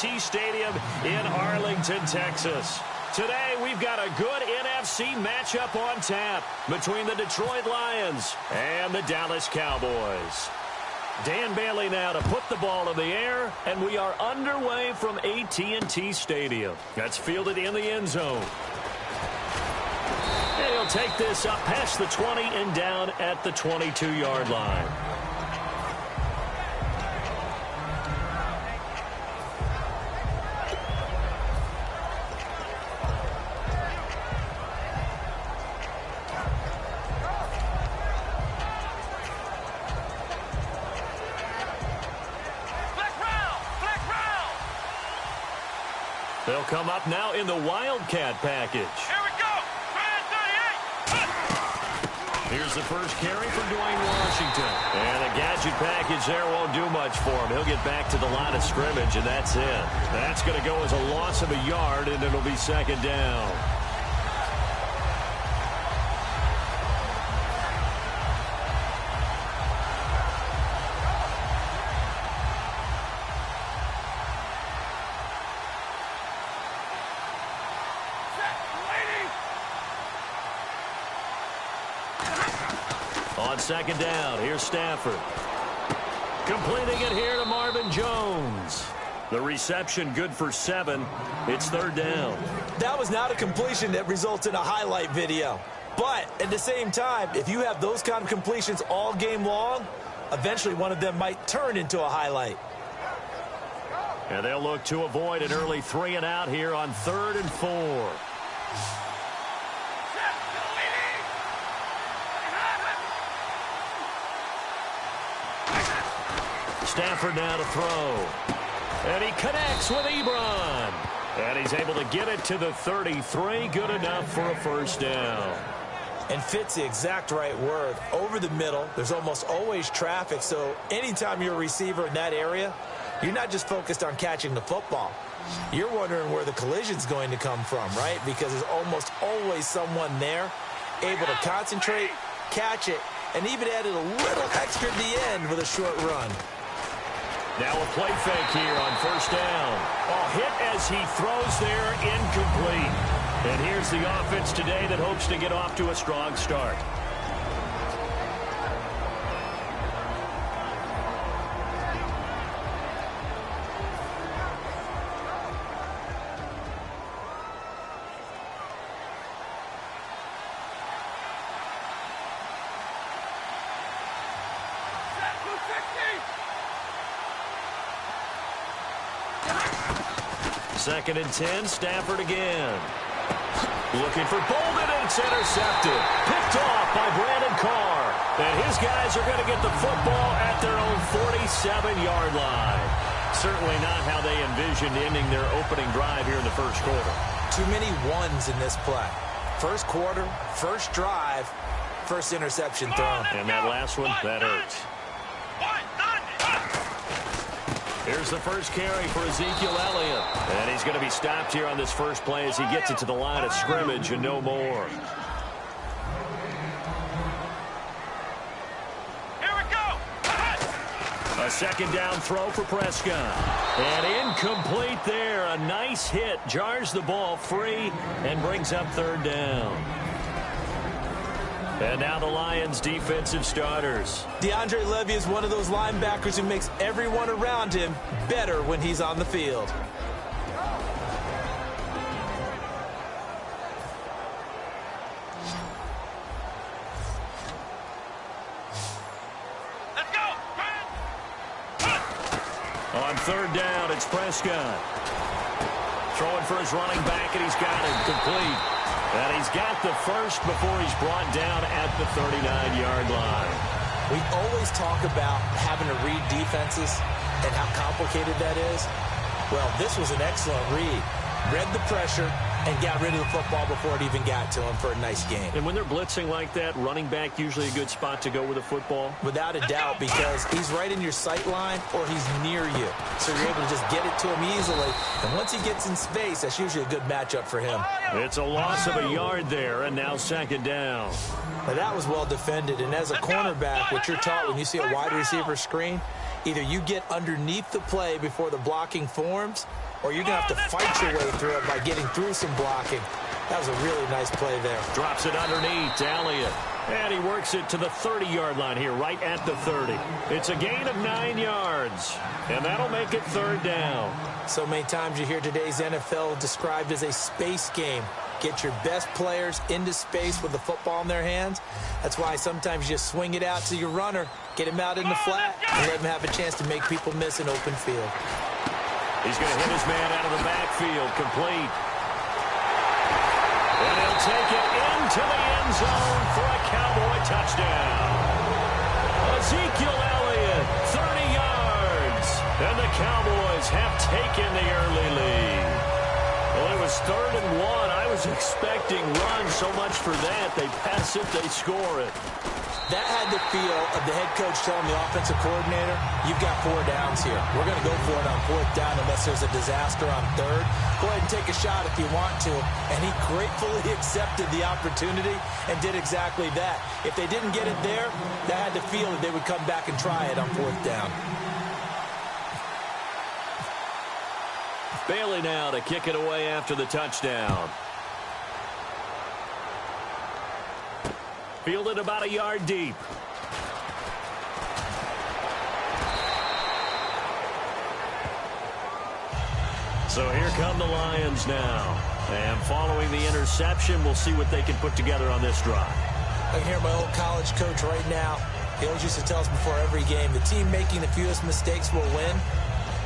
AT&T Stadium in Arlington, Texas. Today, we've got a good NFC matchup on tap between the Detroit Lions and the Dallas Cowboys. Dan Bailey now to put the ball in the air, and we are underway from AT&T Stadium. That's fielded in the end zone. And he'll take this up past the 20 and down at the 22-yard line. They'll come up now in the Wildcat package. Here we go. Man 38. Here's the first carry for Dwayne Washington. And the gadget package there won't do much for him. He'll get back to the line of scrimmage, and that's it. That's going to go as a loss of a yard, and it'll be second down. On second down, here's Stafford. Completing it here to Marvin Jones. The reception good for 7. It's third down. That was not a completion that results in a highlight video. But at the same time, if you have those kind of completions all game long, eventually one of them might turn into a highlight. And they'll look to avoid an early 3 and out here on 3rd and 4. Stafford now to throw. And he connects with Ebron. And he's able to get it to the 33. Good enough for a first down. And fits the exact right word. Over the middle, there's almost always traffic. So anytime you're a receiver in that area, you're not just focused on catching the football. You're wondering where the collision's going to come from, right? Because there's almost always someone there able to concentrate, catch it, and even added a little extra at the end with a short run. Now a play fake here on first down. A hit as he throws there, incomplete. And here's the offense today that hopes to get off to a strong start. Second and 10, Stafford again. Looking for Bolden, and it's intercepted. Picked off by Brandon Carr. And his guys are going to get the football at their own 47-yard line. Certainly not how they envisioned ending their opening drive here in the first quarter. Too many ones in this play. First quarter, first drive, first interception thrown. And that last one, that hurts. Here's the first carry for Ezekiel Elliott. And he's going to be stopped here on this first play as he gets it to the line of scrimmage and no more. Here we go. A second down throw for Prescott. And incomplete there. A nice hit. Jars the ball free and brings up third down. And now the Lions' defensive starters. DeAndre Levy is one of those linebackers who makes everyone around him better when he's on the field. Let's go. On third down, it's Prescott. Throwing for his running back, and he's got it complete. And he's got the first before he's brought down at the 39-yard line. We always talk about having to read defenses and how complicated that is. Well, this was an excellent read. Read the pressure and got rid of the football before it even got to him for a nice game. And when they're blitzing like that, running back usually a good spot to go with the football? Without a doubt, because he's right in your sight line or he's near you. So you're able to just get it to him easily. And once he gets in space, that's usually a good matchup for him. It's a loss of a yard there, and now second down. Now that was well defended. And as a cornerback, what you're taught when you see a wide receiver screen, either you get underneath the play before the blocking forms, or you're going to have to fight your way through it by getting through some blocking. That was a really nice play there. Drops it underneath to Elliott. And he works it to the 30-yard line here, right at the 30. It's a gain of 9 yards, and that'll make it third down. So many times you hear today's NFL described as a space game. Get your best players into space with the football in their hands. That's why sometimes you just swing it out to your runner, get him out in the flat, and let him have a chance to make people miss an open field. He's going to hit his man out of the backfield, complete. And he'll take it into the end zone for a Cowboy touchdown. Ezekiel Elliott, 30 yards. And the Cowboys have taken the early lead. Well, it was 3rd and 1. I was expecting run so much for that. They pass it, they score it. That had the feel of the head coach telling the offensive coordinator, you've got 4 downs here. We're going to go for it on 4th down unless there's a disaster on 3rd. Go ahead and take a shot if you want to. And he gratefully accepted the opportunity and did exactly that. If they didn't get it there, that had the feel that they would come back and try it on 4th down. Bailey now to kick it away after the touchdown. Fielded about a yard deep. So here come the Lions now. And following the interception, we'll see what they can put together on this drive. I can hear my old college coach right now. He always used to tell us before every game, the team making the fewest mistakes will win.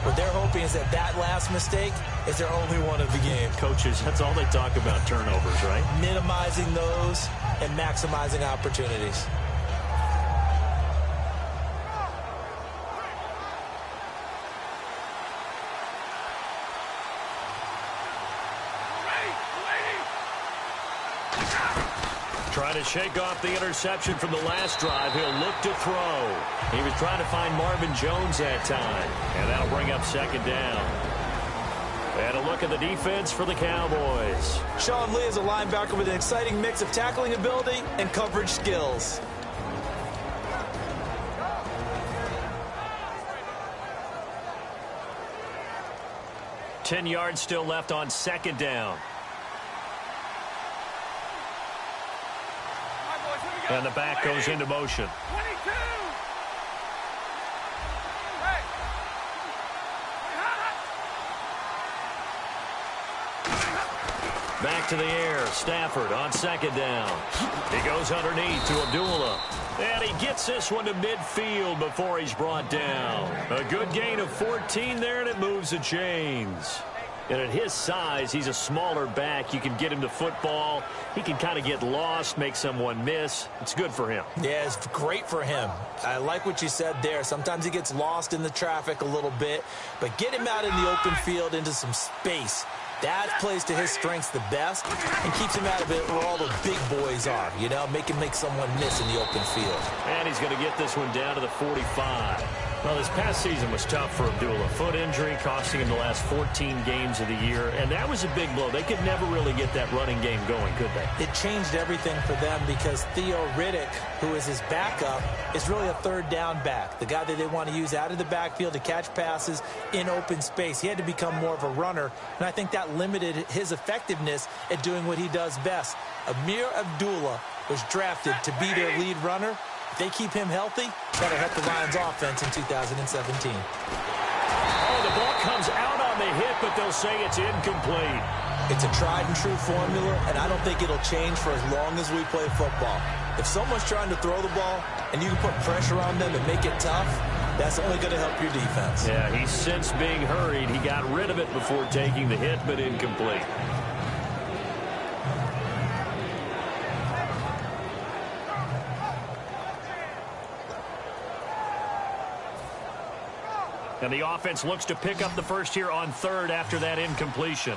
What they're hoping is that last mistake is their only one of the game. Coaches, that's all they talk about, turnovers, right? Minimizing those and maximizing opportunities. Trying to shake off the interception from the last drive. He'll look to throw. He was trying to find Marvin Jones that time. And that'll bring up 2nd down. And a look at the defense for the Cowboys. Sean Lee is a linebacker with an exciting mix of tackling ability and coverage skills. Ten yards still left on 2nd down. And the back goes into motion. 22. Back to the air. Stafford on 2nd down. He goes underneath to Abdullah. And he gets this one to midfield before he's brought down. A good gain of 14 there, and it moves the chains. And at his size, he's a smaller back. You can get him to football. He can kind of get lost, make someone miss. It's good for him. Yeah, it's great for him. I like what you said there. Sometimes he gets lost in the traffic a little bit, but get him out in the open field into some space. That plays to his strengths the best and keeps him out of it where all the big boys are, you know, make him make someone miss in the open field. And he's going to get this one down to the 45. Well, this past season was tough for Abdullah. Foot injury costing him the last 14 games of the year, and that was a big blow. They could never really get that running game going, could they? It changed everything for them because Theo Riddick, who is his backup, is really a 3rd down back, the guy that they want to use out of the backfield to catch passes in open space. He had to become more of a runner, and I think that limited his effectiveness at doing what he does best. Amir Abdullah was drafted to be their lead runner. If they keep him healthy, that'll help the Lions offense in 2017. Oh, the ball comes out on the hit, but they'll say it's incomplete. It's a tried and true formula, and I don't think it'll change for as long as we play football. If someone's trying to throw the ball and you can put pressure on them and make it tough, that's only going to help your defense. Yeah, he's since being hurried. He got rid of it before taking the hit, but incomplete. And the offense looks to pick up the first here on 3rd after that incompletion.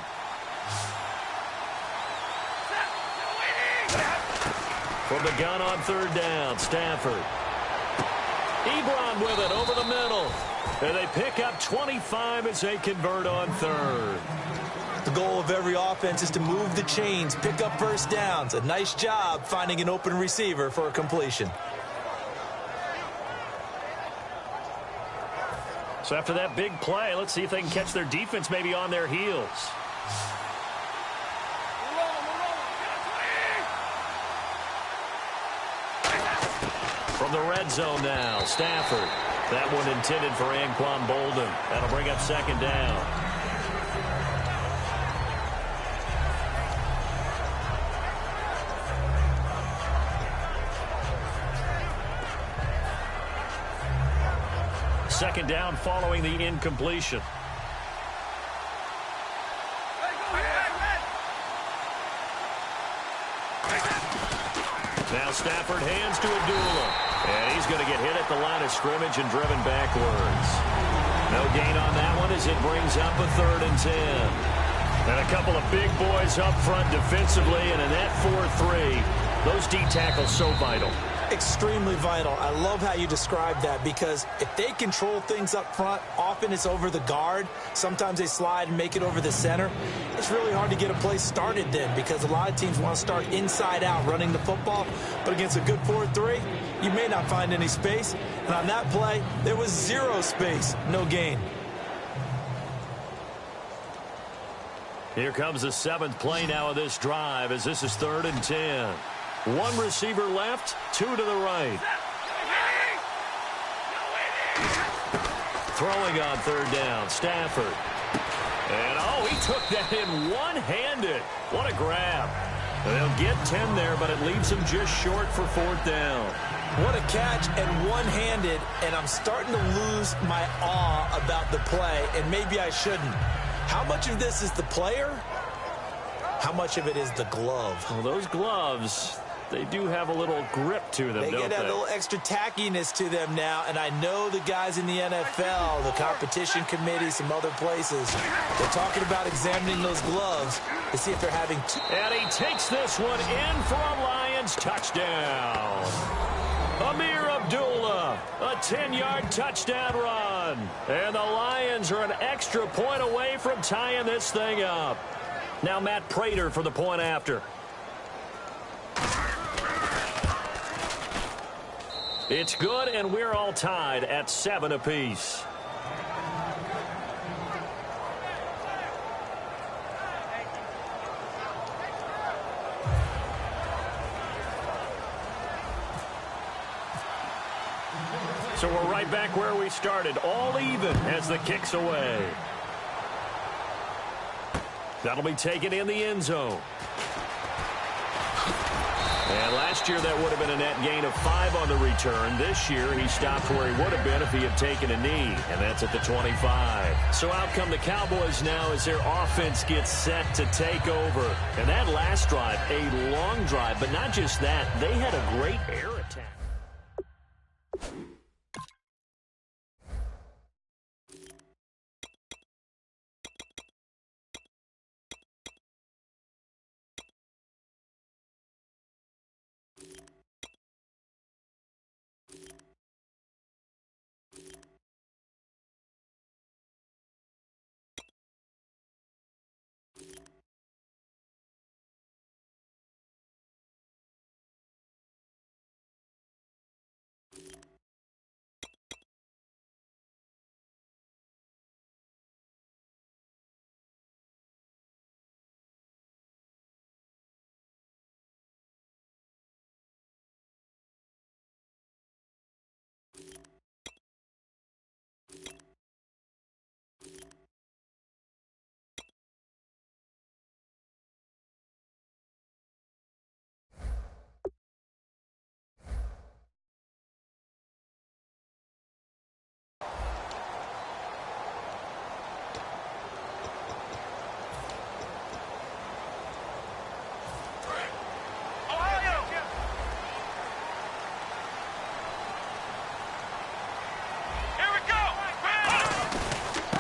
From the gun on 3rd down, Stafford. Ebron with it over the middle. And they pick up 25 as they convert on 3rd. The goal of every offense is to move the chains, pick up first downs. A nice job finding an open receiver for a completion. So after that big play, let's see if they can catch their defense maybe on their heels. From the red zone now, Stafford. That one intended for Anquan Bolden. That'll bring up second down. Second down following the incompletion. Now Stafford hands to Abdullah. And he's going to get hit at the line of scrimmage and driven backwards. No gain on that one as it brings up a 3rd and 10. And a couple of big boys up front defensively, and in that 4-3, those D tackles so vital. Extremely vital. I love how you describe that, because if they control things up front, often it's over the guard. Sometimes they slide and make it over the center. It's really hard to get a play started then, because a lot of teams want to start inside out running the football. But against a good 4-3, you may not find any space. And on that play, there was 0 space, no gain. Here comes the 7th play now of this drive, as this is 3rd and 10. One receiver left, 2 to the right. Throwing on 3rd down, Stafford. And, oh, he took that in one-handed. What a grab. They'll get 10 there, but it leaves them just short for 4th down. What a catch, and one-handed, and I'm starting to lose my awe about the play, and maybe I shouldn't. How much of this is the player? How much of it is the glove? Well, those gloves, they do have a little grip to them, don't they? They get a little extra tackiness to them now, and I know the guys in the NFL, the competition committee, some other places, they're talking about examining those gloves to see if they're having... And he takes this one in for a Lions touchdown. Amir Abdullah, a 10-yard touchdown run. And the Lions are an extra point away from tying this thing up. Now Matt Prater for the point after. It's good, and we're all tied at 7 apiece. So we're right back where we started, all even as the kick's away. That'll be taken in the end zone. And last year that would have been a net gain of 5 on the return. This year he stopped where he would have been if he had taken a knee, and that's at the 25. So out come the Cowboys now as their offense gets set to take over. And that last drive, a long drive, but not just that, they had a great air attack.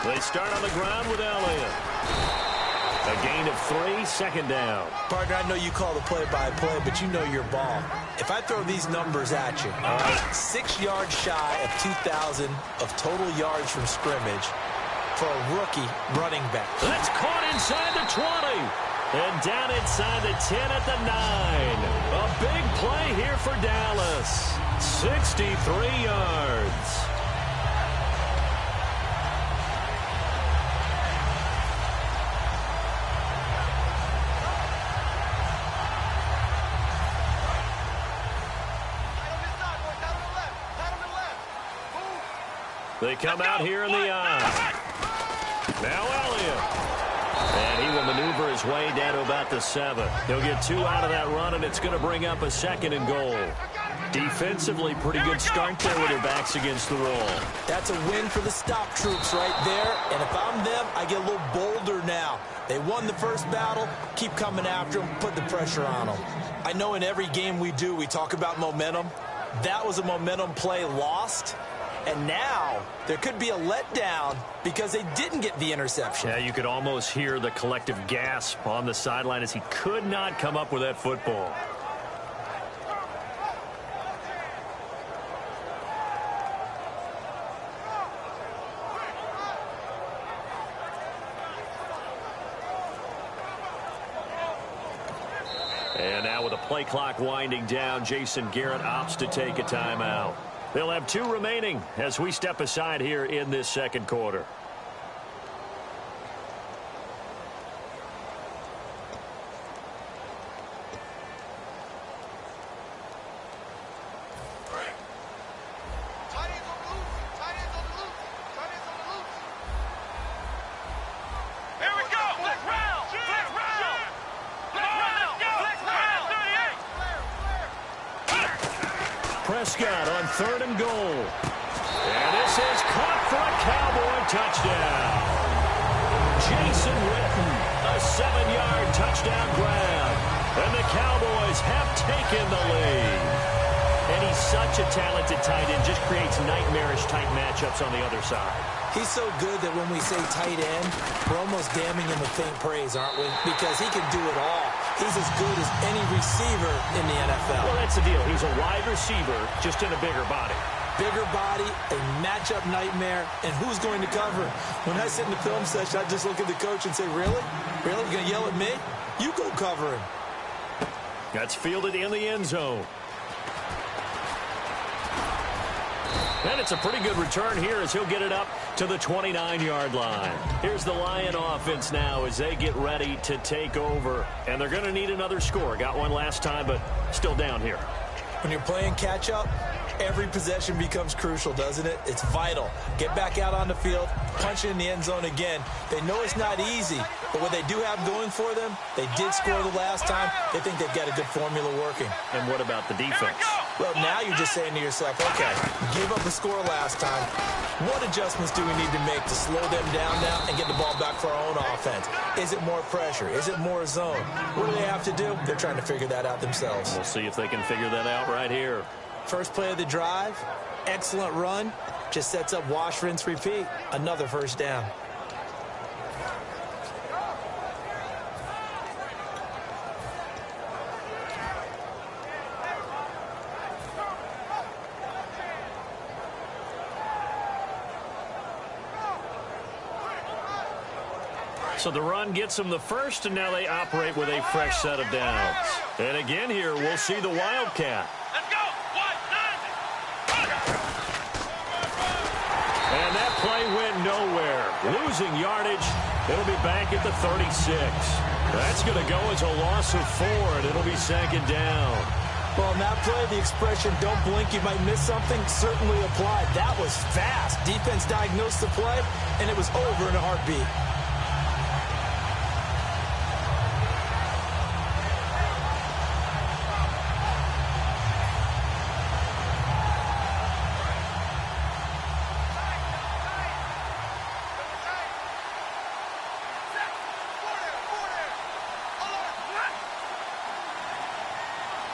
They start on the ground with Elliott. A gain of 3, second down. Partner, I know you call the play-by-play, but you know your ball. If I throw these numbers at you, all right, 6 yards shy of 2,000 of total yards from scrimmage for a rookie running back. That's caught inside the 20. And down inside the 10 at the 9. A big play here for Dallas. 63 yards. They come out here in the eye. Now Elliott. And he will maneuver his way down to about the 7. He'll get 2 out of that run, and it's going to bring up a 2nd and goal. Defensively, pretty good start there with their backs against the wall. That's a win for the stop troops right there. And if I'm them, I get a little bolder now. They won the first battle. Keep coming after them. Put the pressure on them. I know in every game we do, we talk about momentum. That was a momentum play lost. And now there could be a letdown because they didn't get the interception. Yeah, you could almost hear the collective gasp on the sideline as he could not come up with that football. And now with the play clock winding down, Jason Garrett opts to take a timeout. They'll have 2 remaining as we step aside here in this second quarter. Prescott on 3rd and goal. And this is caught for a Cowboy touchdown. Jason Witten, a 7-yard touchdown grab. And the Cowboys have taken the lead. And he's such a talented tight end, just creates nightmarish type matchups on the other side. He's so good that when we say tight end, we're almost damning him with faint praise, aren't we? Because he can do it all. He's as good as any receiver in the NFL. Well, that's the deal. He's a wide receiver, just in a bigger body. Bigger body, a matchup nightmare, and who's going to cover? When I sit in the film session, I just look at the coach and say, really? Really? You're going to yell at me? You go cover him. That's fielded in the end zone. And it's a pretty good return here as he'll get it up to the 29-yard line. Here's the Lion offense now as they get ready to take over. And they're going to need another score. Got one last time, but still down here. When you're playing catch-up, every possession becomes crucial, doesn't it? It's vital. Get back out on the field, punch it in the end zone again. They know it's not easy, but what they do have going for them, they did score the last time. They think they've got a good formula working. And what about the defense? Well, now you're just saying to yourself, okay, give up a score last time. What adjustments do we need to make to slow them down now and get the ball back for our own offense? Is it more pressure? Is it more zone? What do they have to do? They're trying to figure that out themselves. We'll see if they can figure that out right here. First play of the drive, excellent run, just sets up wash, rinse, repeat. Another first down. So the run gets them the first, and now they operate with a fresh set of downs. And again here, we'll see the Wildcat. Let's go! 1-9! And that play went nowhere. Losing yardage. It'll be back at the 36. That's going to go as a loss of 4, and it'll be 2nd down. Well, in that play, the expression, don't blink, you might miss something, certainly applied. That was fast. Defense diagnosed the play, and it was over in a heartbeat.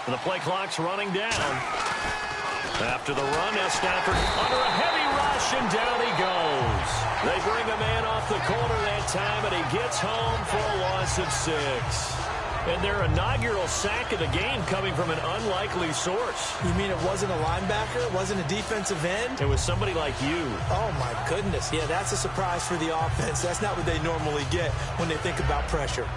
And the play clock's running down. After the run, now Stafford under a heavy rush, and down he goes. They bring a man off the corner that time, and he gets home for a loss of 6. And their inaugural sack of the game coming from an unlikely source. You mean it wasn't a linebacker? It wasn't a defensive end? It was somebody like you. Oh, my goodness. Yeah, that's a surprise for the offense. That's not what they normally get when they think about pressure.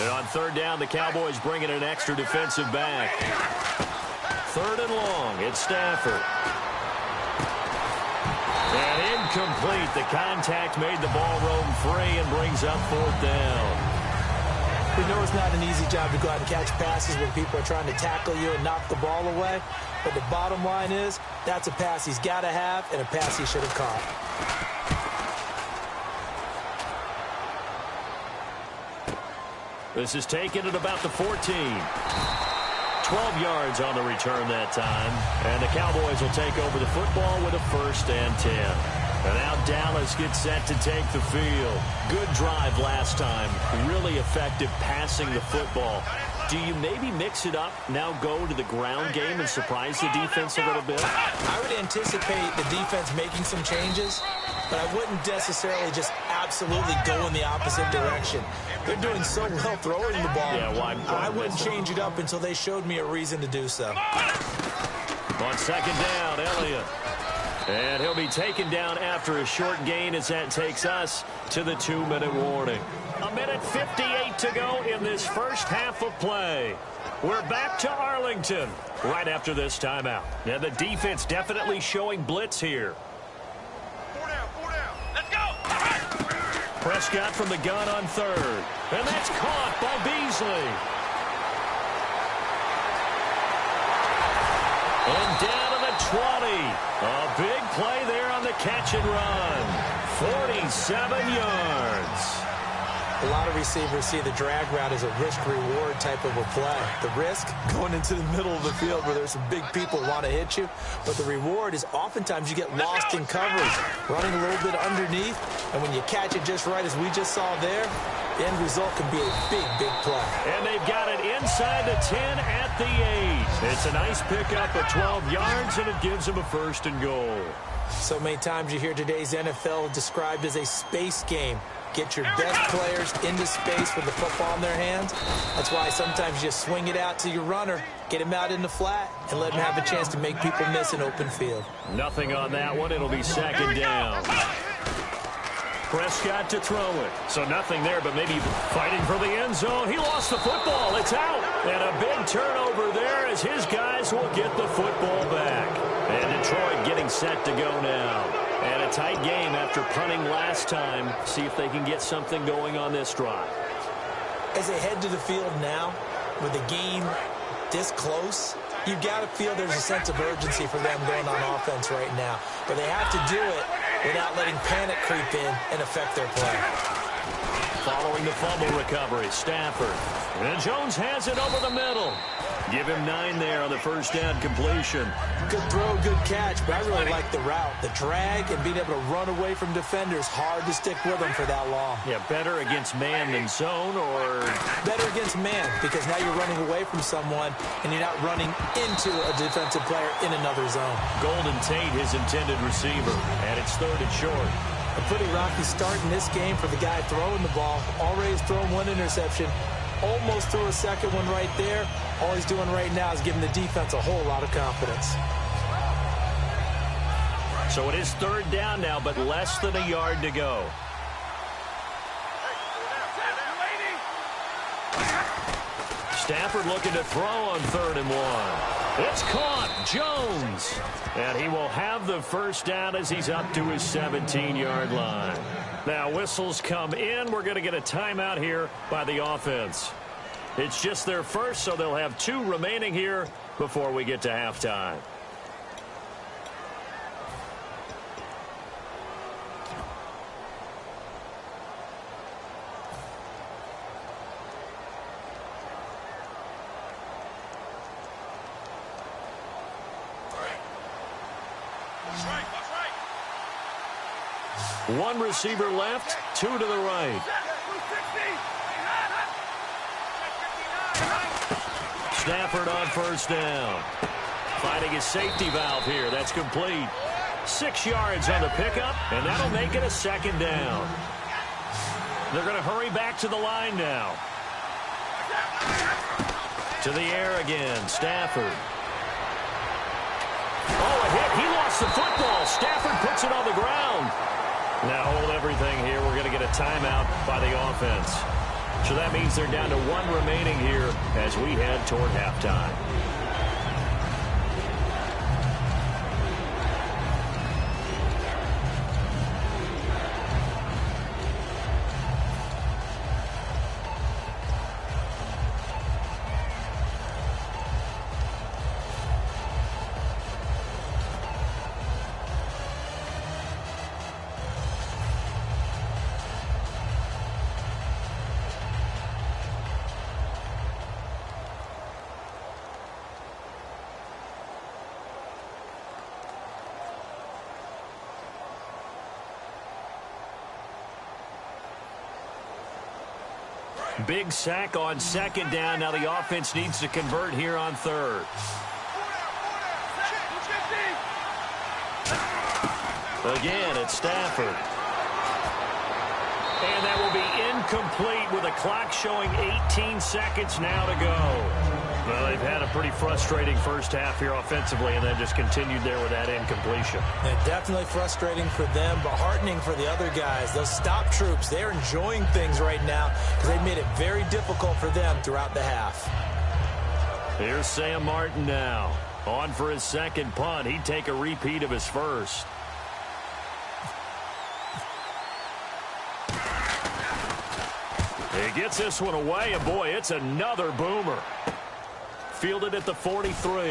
And on third down, the Cowboys bring in an extra defensive back. Third and long, it's Stafford. And incomplete. The contact made the ball roam free and brings up fourth down. We know it's not an easy job to go out and catch passes when people are trying to tackle you and knock the ball away. But the bottom line is, that's a pass he's got to have and a pass he should have caught. This is taken at about the 14. 12 yards on the return that time. And the Cowboys will take over the football with a 1st and 10. And now Dallas gets set to take the field. Good drive last time. Really effective passing the football. Do you maybe mix it up, now go to the ground game and surprise the defense a little bit? I would anticipate the defense making some changes, but I wouldn't necessarily just absolutely go in the opposite direction. They're doing so well throwing the ball. Yeah, why I wouldn't change it up until they showed me a reason to do so. On second down, Elliott. And he'll be taken down after a short gain as that takes us to the 2-minute warning. 1:58 to go in this first half of play. We're back to Arlington right after this timeout. And the defense definitely showing blitz here. 4 down. Let's go. Prescott from the gun on third. And that's caught by Beasley. And down to the 20. A big play there on the catch and run. 47 yards. A lot of receivers see the drag route as a risk-reward type of a play. The risk, going into the middle of the field where there's some big people want to hit you. But the reward is oftentimes you get lost in coverage, running a little bit underneath. And when you catch it just right, as we just saw there, the end result can be a big, big play. And they've got it inside the 10 at the 8. It's a nice pickup of 12 yards, and it gives them a 1st and goal. So many times you hear today's NFL described as a space game. Get your best players into space with the football in their hands. That's why sometimes you just swing it out to your runner, get him out in the flat, and let him have a chance to make people miss an open field. Nothing on that one. It'll be second down. Prescott to throw it. So nothing there, but maybe fighting for the end zone. He lost the football. It's out. And a big turnover there as his guys will get the football back. And Detroit getting set to go now. And a tight game after punting last time. See if they can get something going on this drive. As they head to the field now, with the game this close, you've got to feel there's a sense of urgency for them going on offense right now. But they have to do it without letting panic creep in and affect their play. Following the fumble recovery, Stafford. And Jones has it over the middle. Give him 9 there on the first down completion. Good throw, good catch, but I really like the route. The drag and being able to run away from defenders, hard to stick with them for that long. Yeah, better against man than zone, or? Better against man, because now you're running away from someone and you're not running into a defensive player in another zone. Golden Tate, his intended receiver, and it's 3rd and short. A pretty rocky start in this game for the guy throwing the ball. Already has thrown 1 interception. Almost threw a second one right there. All he's doing right now is giving the defense a whole lot of confidence. So it is 3rd down now, but less than a yard to go. Stafford looking to throw on 3rd and 1. It's caught. Jones. And he will have the first down as he's up to his 17-yard line. Now whistles come in. We're going to get a timeout here by the offense. It's just their first, so they'll have 2 remaining here before we get to halftime. One receiver left, 2 to the right. Stafford on first down. Finding his safety valve here. That's complete. 6 yards on the pickup, and that'll make it a 2nd down. They're going to hurry back to the line now. To the air again, Stafford. Oh, a hit. He lost the football. Stafford puts it on the ground. Now hold everything here. We're going to get a timeout by the offense. So that means they're down to 1 remaining here as we head toward halftime. Big sack on second down. Now the offense needs to convert here on third. Again, it's Stafford. And that will be incomplete with a clock showing 18 seconds now to go. Well, they've had a pretty frustrating first half here offensively and then just continued there with that incompletion. And definitely frustrating for them, but heartening for the other guys. Those stop troops, they're enjoying things right now because they've made it very difficult for them throughout the half. Here's Sam Martin now. On for his second punt. He'd take a repeat of his first. He gets this one away, and boy, it's another boomer. Fielded at the 43. A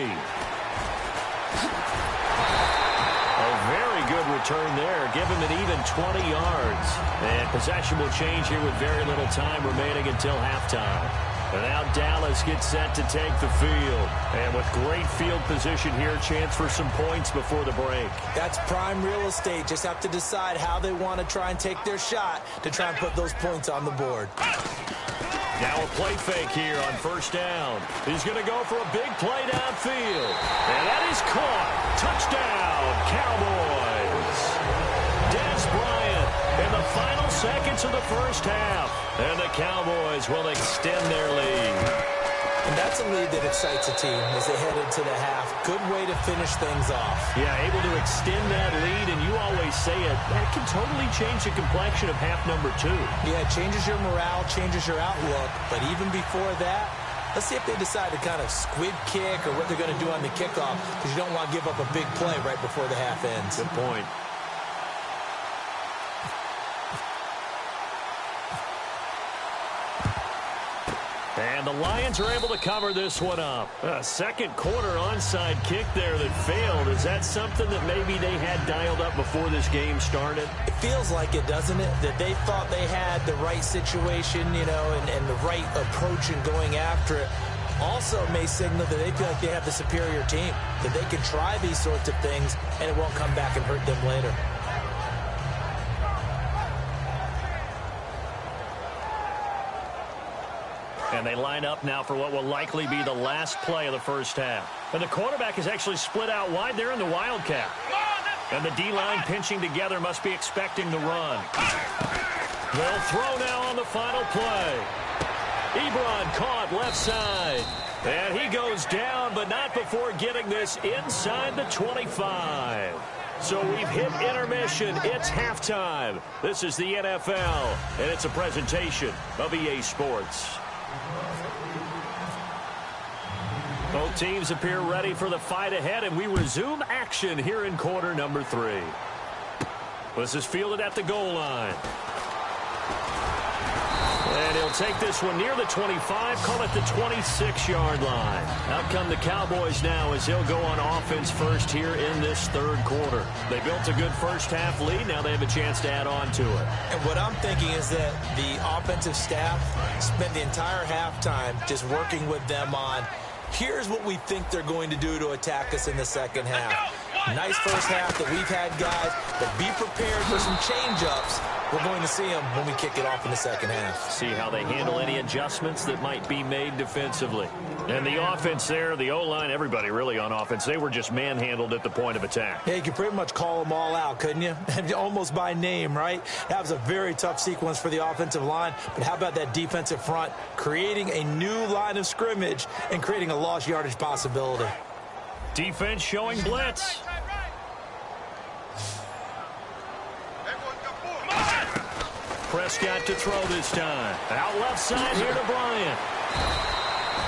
very good return there. Give him an even 20 yards. And possession will change here with very little time remaining until halftime. And now Dallas gets set to take the field. And with great field position here, chance for some points before the break. That's prime real estate. Just have to decide how they want to try and take their shot to try and put those points on the board. Now a play fake here on first down. He's going to go for a big play downfield. And that is caught. Touchdown, Cowboys. Dez Bryant in the final seconds of the first half. And the Cowboys will extend their lead. And that's a lead that excites a team as they head into the half. Good way to finish things off. Yeah, able to extend that lead, and you always say it, that can totally change the complexion of half number 2. Yeah, it changes your morale, changes your outlook. But even before that, let's see if they decide to kind of squib kick or what they're going to do on the kickoff, because you don't want to give up a big play right before the half ends. Good point. And the Lions are able to cover this one up. A second quarter onside kick there that failed. Is that something that maybe they had dialed up before this game started? It feels like it, doesn't it? That they thought they had the right situation, you know, and the right approach in going after it. Also may signal that they feel like they have the superior team, that they can try these sorts of things and it won't come back and hurt them later. And they line up now for what will likely be the last play of the first half. And the quarterback is actually split out wide there in the Wildcat. And the D-line pinching together must be expecting the run. They'll throw now on the final play. Ebron caught left side. And he goes down, but not before getting this inside the 25. So we've hit intermission. It's halftime. This is the NFL, and it's a presentation of EA Sports. Both teams appear ready for the fight ahead, and we resume action here in quarter number 3. This is fielded at the goal line. And he'll take this one near the 25, call it the 26-yard line. Out come the Cowboys now as he'll go on offense first here in this third quarter. They built a good first half lead. Now they have a chance to add on to it. And what I'm thinking is that the offensive staff spent the entire halftime just working with them on, here's what we think they're going to do to attack us in the second half. Nice first half that we've had, guys, but be prepared for some change-ups. We're going to see them when we kick it off in the second half. See how they handle any adjustments that might be made defensively. And the offense there, the O-line, everybody really on offense, they were just manhandled at the point of attack. Yeah, you could pretty much call them all out, couldn't you? Almost by name, right? That was a very tough sequence for the offensive line, but how about that defensive front creating a new line of scrimmage and creating a lost yardage possibility? Defense showing blitz. Prescott to throw this time. Out left side here to Bryant.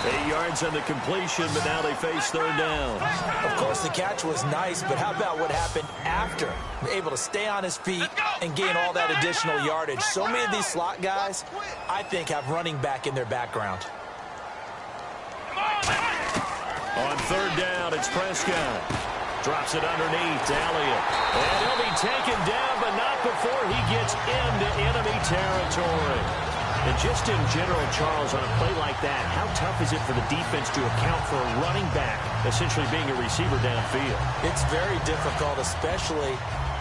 8 yards on the completion, but now they face third down. Of course, the catch was nice, but how about what happened after? Able to stay on his feet and gain all that additional yardage. So many of these slot guys, I think, have running back in their background. On third down, it's Prescott. Drops it underneath to Elliott. And he'll be taken down, but not before he gets into enemy territory. And just in general, Charles, on a play like that, how tough is it for the defense to account for a running back essentially being a receiver downfield? It's very difficult, especially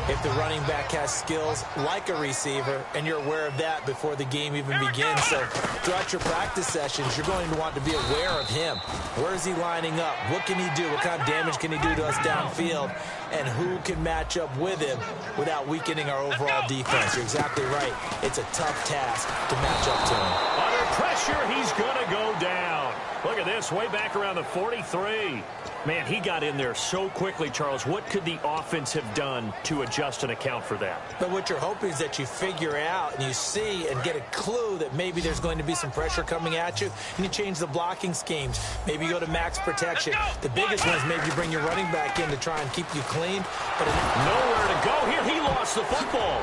if the running back has skills like a receiver, and you're aware of that before the game even begins. So throughout your practice sessions, you're going to want to be aware of him. Where is he lining up? What can he do? What kind of damage can he do to us downfield? And who can match up with him without weakening our overall defense? You're exactly right. It's a tough task to match up to him. Under pressure, he's going to go down. Look at this, way back around the 43. Man, he got in there so quickly, Charles. What could the offense have done to adjust and account for that? But what you're hoping is that you figure out and you see and get a clue that maybe there's going to be some pressure coming at you, and you change the blocking schemes. Maybe you go to max protection. The biggest one is maybe you bring your running back in to try and keep you clean. But nowhere to go here. He lost the football.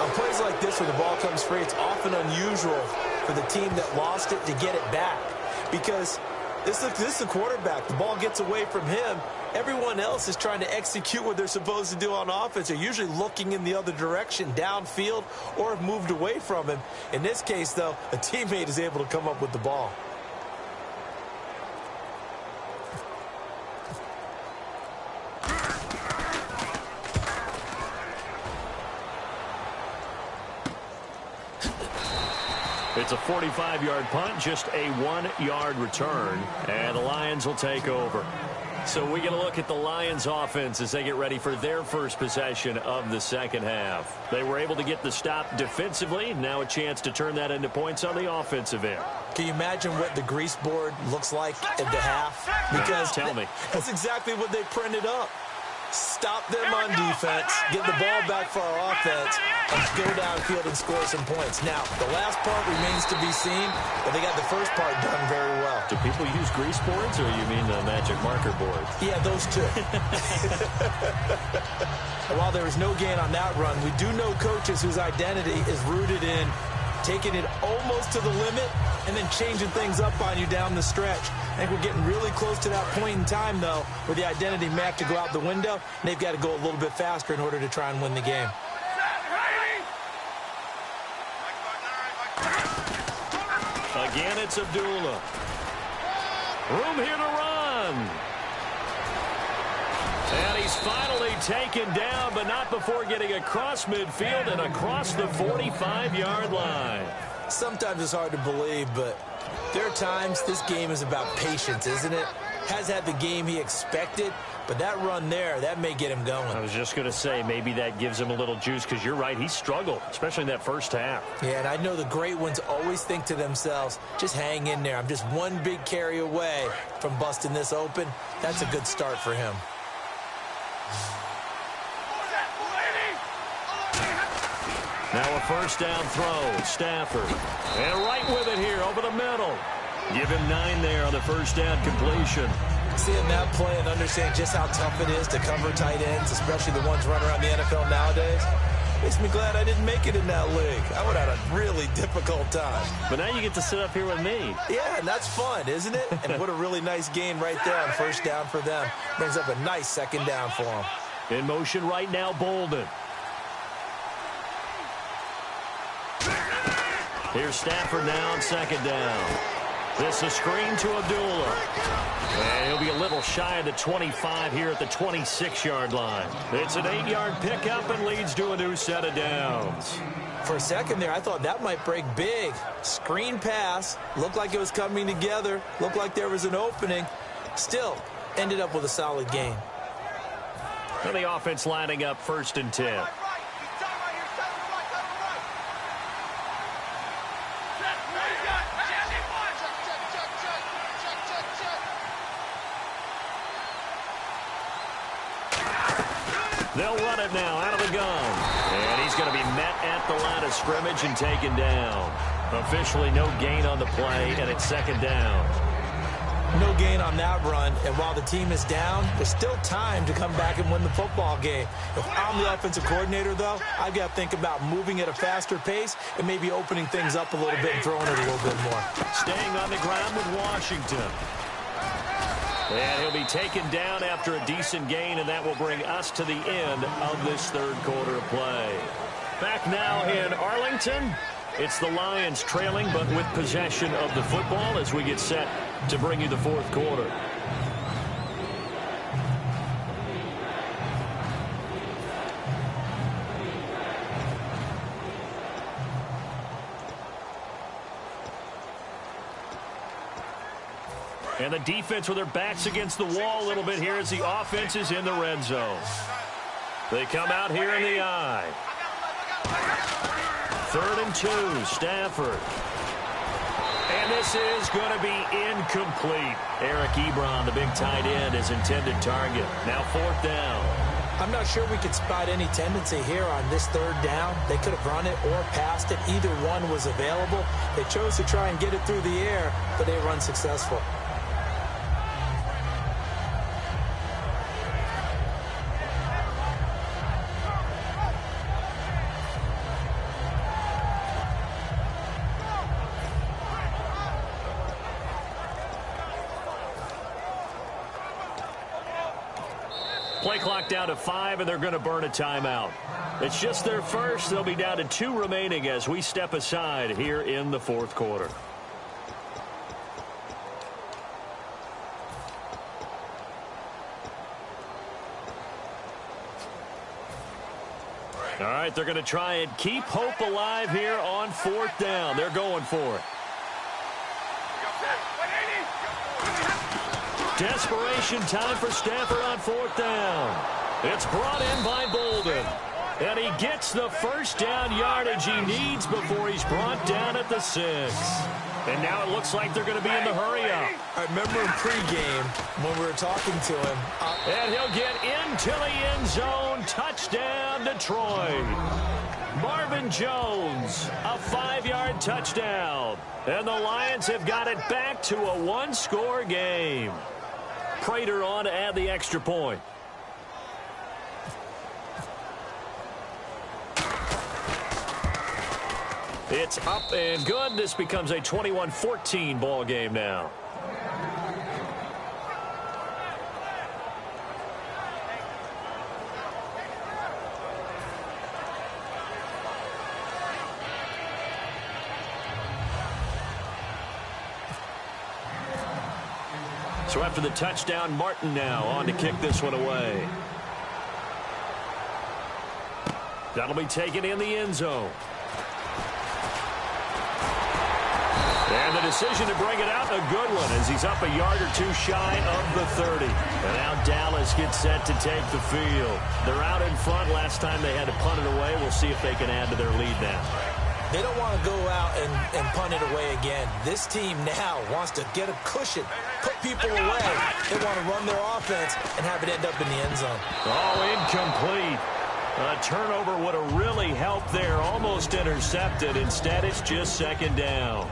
On plays like this where the ball comes free, it's often unusual for the team that lost it to get it back, because this is the quarterback. The ball gets away from him. Everyone else is trying to execute what they're supposed to do on offense. They're usually looking in the other direction, downfield, or have moved away from him. In this case, though, a teammate is able to come up with the ball. It's a 45-yard punt, just a 1-yard return, and the Lions will take over. So we get a look at the Lions offense as they get ready for their first possession of the second half. They were able to get the stop defensively. Now a chance to turn that into points on the offensive end. Can you imagine what the grease board looks like at the half? Because tell me. That's exactly what they printed up. Stop them on defense, get the ball back for our offense, and go downfield and score some points. Now, the last part remains to be seen, but they got the first part done very well. Do people use grease boards, or you mean the magic marker boards? Yeah, those two. While there was no gain on that run, we do know coaches whose identity is rooted in taking it almost to the limit and then changing things up on you down the stretch. I think we're getting really close to that point in time, though, where the identity may have to go out the window, and they've got to go a little bit faster in order to try and win the game. Again, it's Abdullah. Room here to run. And he's finally taken down, but not before getting across midfield and across the 45-yard line. Sometimes it's hard to believe, but there are times this game is about patience, isn't it? Has had the game he expected, but that run there, that may get him going. I was just going to say, maybe that gives him a little juice, because you're right, he struggled, especially in that first half. Yeah, and I know the great ones always think to themselves, just hang in there. I'm just one big carry away from busting this open. That's a good start for him. Now a first down throw, Stafford. And right with it here, over the middle. Give him 9 there on the first down completion. Seeing that play and understanding just how tough it is to cover tight ends, especially the ones running around the NFL nowadays, makes me glad I didn't make it in that league. I would have had a really difficult time. But now you get to sit up here with me. Yeah, and that's fun, isn't it? And what a really nice gain right there on first down for them. Brings up a nice second down for them. In motion right now, Bolden. Here's Stafford now on second down. This is a screen to Abdullah. And he'll be a little shy of the 25 here at the 26-yard line. It's an 8-yard pickup and leads to a new set of downs. For a second there, I thought that might break big. Screen pass. Looked like it was coming together. Looked like there was an opening. Still, ended up with a solid gain. And the offense lining up 1st and 10. They'll run it now out of the gun. And he's going to be met at the line of scrimmage and taken down. Officially no gain on the play, and it's second down. No gain on that run, and while the team is down, there's still time to come back and win the football game. If I'm the offensive coordinator, though, I've got to think about moving at a faster pace and maybe opening things up a little bit and throwing it a little bit more. Staying on the ground with Washington. And he'll be taken down after a decent gain, and that will bring us to the end of this third quarter of play. Back now in Arlington. It's the Lions trailing, but with possession of the football as we get set to bring you the fourth quarter. And the defense with their backs against the wall a little bit here as the offense is in the red zone. They come out here in the eye. 3rd and 2, Stafford. And this is going to be incomplete. Eric Ebron, the big tight end, is intended target. Now 4th down. I'm not sure we could spot any tendency here on this 3rd down. They could have run it or passed it. Either one was available. They chose to try and get it through the air, but they were unsuccessful. Play clock down to 5, and they're going to burn a timeout. It's just their first. They'll be down to 2 remaining as we step aside here in the fourth quarter. All right, they're going to try and keep hope alive here on 4th down. They're going for it. Desperation time for Stafford on 4th down. It's brought in by Bolden. And he gets the first down yardage he needs before he's brought down at the 6. And now it looks like they're going to be in the hurry-up. I remember in pregame when we were talking to him. And he'll get into the end zone. Touchdown, Detroit. Marvin Jones, a 5-yard touchdown. And the Lions have got it back to a 1-score game. Prater on to add the extra point. It's up and good. This becomes a 21-14 ball game now. So after the touchdown, Martin now on to kick this one away. That'll be taken in the end zone. And the decision to bring it out, a good one, as he's up a yard or two shy of the 30. And now Dallas gets set to take the field. They're out in front. Last time they had to punt it away. We'll see if they can add to their lead now. They don't want to go out and punt it away again. This team now wants to get a cushion, put people away. They want to run their offense and have it end up in the end zone. Oh, incomplete. A turnover would have really helped there. Almost intercepted. Instead, it's just second down.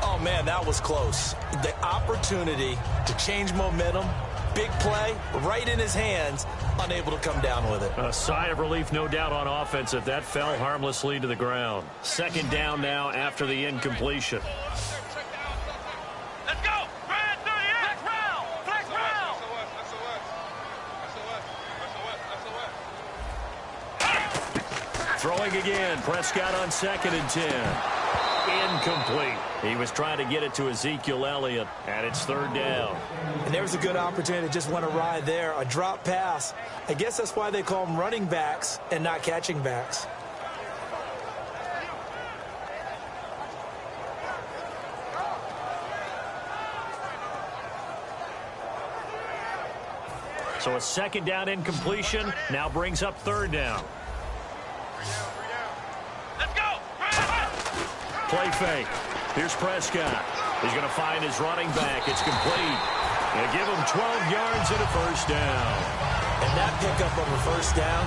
Oh, man, that was close. The opportunity to change momentum, big play, right in his hands, unable to come down with it. A sigh of relief, no doubt, on offense if that fell harmlessly to the ground. Second down now after the incompletion. Let's go! Flex round! Flex round! Throwing again. Prescott on 2nd and 10. Incomplete. He was trying to get it to Ezekiel Elliott, and it's 3rd down. And there's a good opportunity that just went awry there. A drop pass. I guess that's why they call them running backs and not catching backs. So a second down incompletion now brings up 3rd down. Play fake. Here's Prescott. He's going to find his running back. It's complete. They give him 12 yards and a first down. And that pickup of a first down,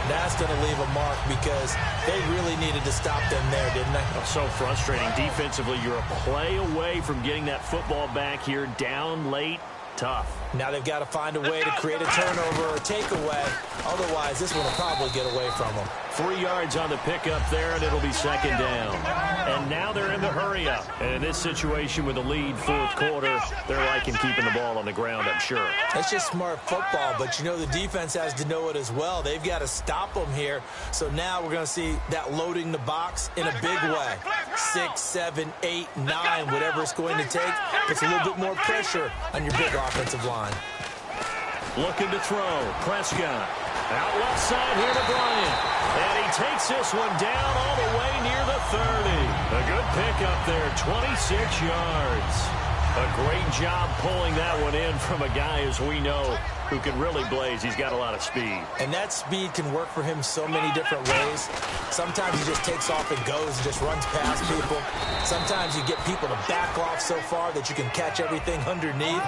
that's going to leave a mark because they really needed to stop them there, didn't they? Oh, so frustrating. Defensively, you're a play away from getting that football back here down late. Tough. Now they've got to find a way to create a turnover or a takeaway. Otherwise, this one will probably get away from them. 3 yards on the pickup there, and it'll be second down. And now they're in the hurry-up. And in this situation with a lead fourth quarter, they're liking keeping the ball on the ground, I'm sure. That's just smart football, but you know the defense has to know it as well. They've got to stop them here. So now we're going to see that loading the box in a big way. 6, 7, 8, 9, whatever it's going to take, puts a little bit more pressure on your big offensive line. Looking to throw. Prescott. Out left side here to Bryant. And he takes this one down all the way near the 30. A good pickup there, 26 yards. A great job pulling that one in from a guy, as we know, who can really blaze. He's got a lot of speed. And that speed can work for him so many different ways. Sometimes he just takes off and goes and just runs past people. Sometimes you get people to back off so far that you can catch everything underneath.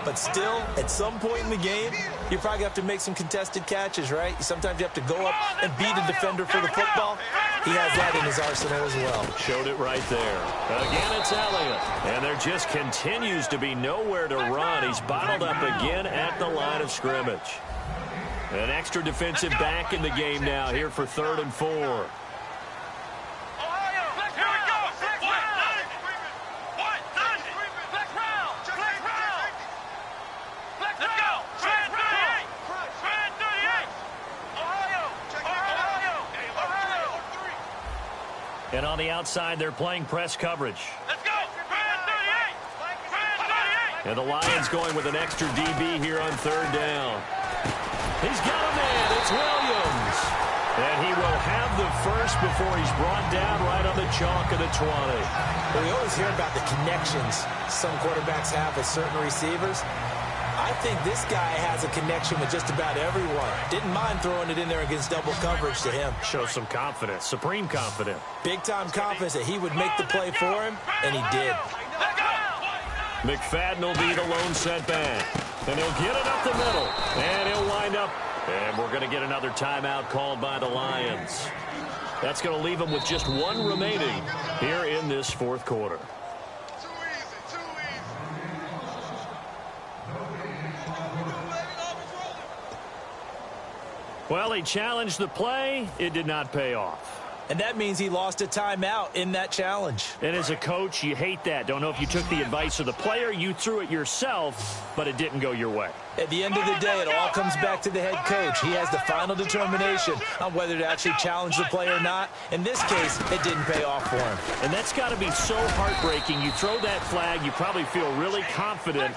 But still, at some point in the game, you probably have to make some contested catches, right? Sometimes you have to go up and beat a defender for the football. He has that in his arsenal as well. Showed it right there. Again, it's Elliott. And there just continues to be nowhere to run. He's bottled up again at the line of scrimmage. An extra defensive back in the game now here for 3rd and 4. And on the outside, they're playing press coverage. Let's go! And the Lions going with an extra DB here on 3rd down. He's got a man. It's Williams. And he will have the first before he's brought down right on the chalk of the 20. Well, we always hear about the connections some quarterbacks have with certain receivers. I think this guy has a connection with just about everyone. Didn't mind throwing it in there against double coverage to him. Shows some confidence, supreme confidence. Big-time confidence that he would make the play for him, and he did. McFadden will be the lone setback. And he'll get it up the middle. And he'll wind up. And we're going to get another timeout called by the Lions. That's going to leave them with just 1 remaining here in this 4th quarter. Well, he challenged the play. It did not pay off. And that means he lost a timeout in that challenge. And as a coach, you hate that. Don't know if you took the advice of the player, you threw it yourself, but it didn't go your way. At the end of the day, it all comes back to the head coach. He has the final determination on whether to actually challenge the play or not. In this case, it didn't pay off for him. And that's got to be so heartbreaking. You throw that flag, you probably feel really confident,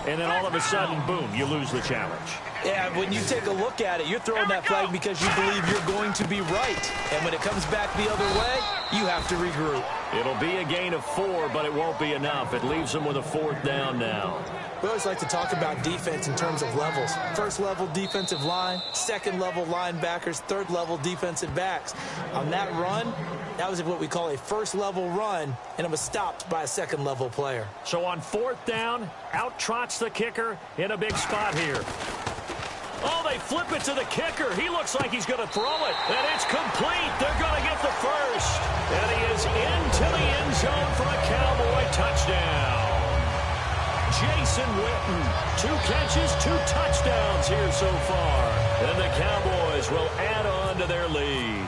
and then all of a sudden, boom, you lose the challenge. Yeah, when you take a look at it, you're throwing that flag because you believe you're going to be right. And when it comes back the other way, you have to regroup. It'll be a gain of 4, but it won't be enough. It leaves them with a 4th down now. We always like to talk about defense in terms of levels. 1st level defensive line, 2nd level linebackers, 3rd level defensive backs. On that run, that was what we call a 1st level run, and it was stopped by a 2nd level player. So on 4th down, out trots the kicker in a big spot here. Oh, they flip it to the kicker. He looks like he's going to throw it. And it's complete. They're going to get the first. And he is into the end zone for a Cowboy touchdown. Jason Witten, 2 catches, 2 touchdowns here so far. And the Cowboys will add on to their lead.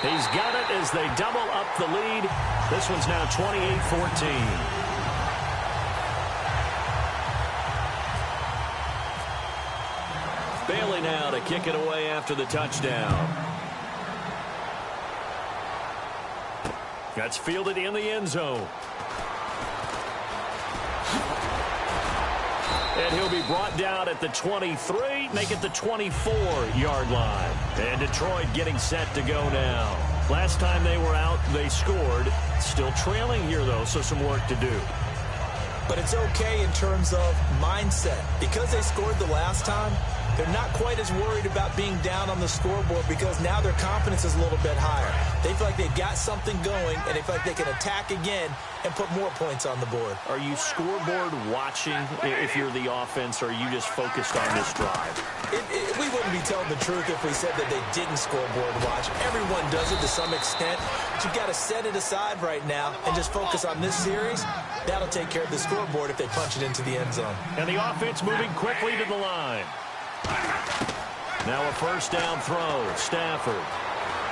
He's got it as they double up the lead. This one's now 28-14. Bailey now to kick it away after the touchdown. That's fielded in the end zone. And he'll be brought down at the 23, make it the 24-yard line. And Detroit getting set to go now. Last time they were out, they scored. Still trailing here, though, so some work to do. But it's okay in terms of mindset. Because they scored the last time, They're not quite as worried about being down on the scoreboard because now their confidence is a little bit higher. They feel like they've got something going, and they feel like they can attack again and put more points on the board. Are you scoreboard watching if you're the offense, or are you just focused on this drive? We wouldn't be telling the truth if we said that they didn't scoreboard watch. Everyone does it to some extent. But you've got to set it aside right now and just focus on this series. That'll take care of the scoreboard if they punch it into the end zone. And the offense moving quickly to the line. Now a first down throw. Stafford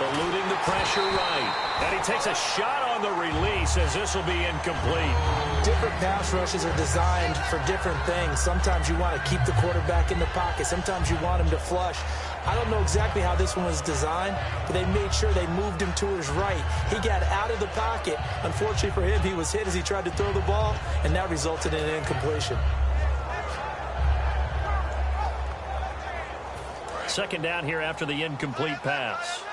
eluding the pressure right. And he takes a shot on the release as this will be incomplete. Different pass rushes are designed for different things. Sometimes you want to keep the quarterback in the pocket. Sometimes you want him to flush. I don't know exactly how this one was designed, but they made sure they moved him to his right. He got out of the pocket. Unfortunately for him, he was hit as he tried to throw the ball, and that resulted in an incompletion. Second down here after the incomplete pass.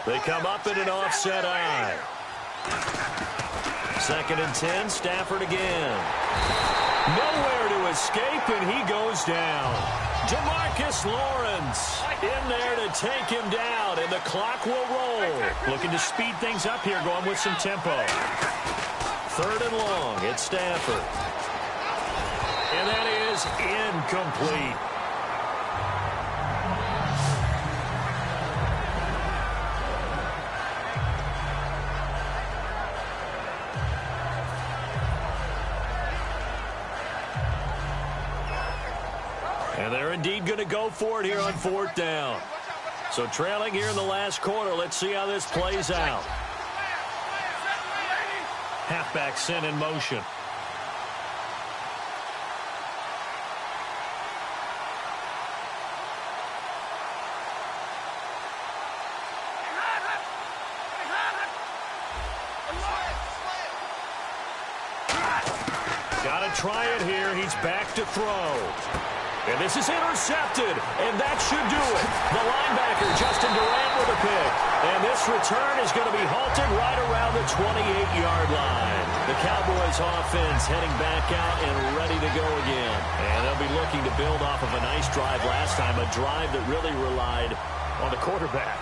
They come up in an offset eye. Second and 10, Stafford again. Nowhere to escape, and he goes down. Jamarcus Lawrence in there to take him down, and the clock will roll. Looking to speed things up here, going with some tempo. Third and long, it's Stafford. And that is incomplete. And they're indeed going to go for it here on fourth down. So trailing here in the last quarter. Let's see how this plays out. Halfback sent in motion. Got to try it here. He's back to throw. And this is intercepted, and that should do it. The linebacker, Justin Durant, with a pick. And this return is going to be halted right around the 28-yard line. The Cowboys offense heading back out and ready to go again. And they'll be looking to build off of a nice drive last time, a drive that really relied on the quarterback.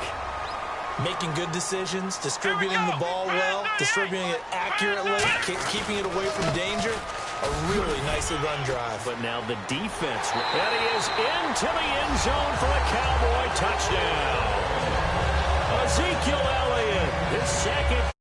Making good decisions, distributing the ball well, distributing it accurately, keeping it away from danger. A really nicely run drive. But now the defense. And he is into the end zone for a Cowboy touchdown. Ezekiel Elliott, his second.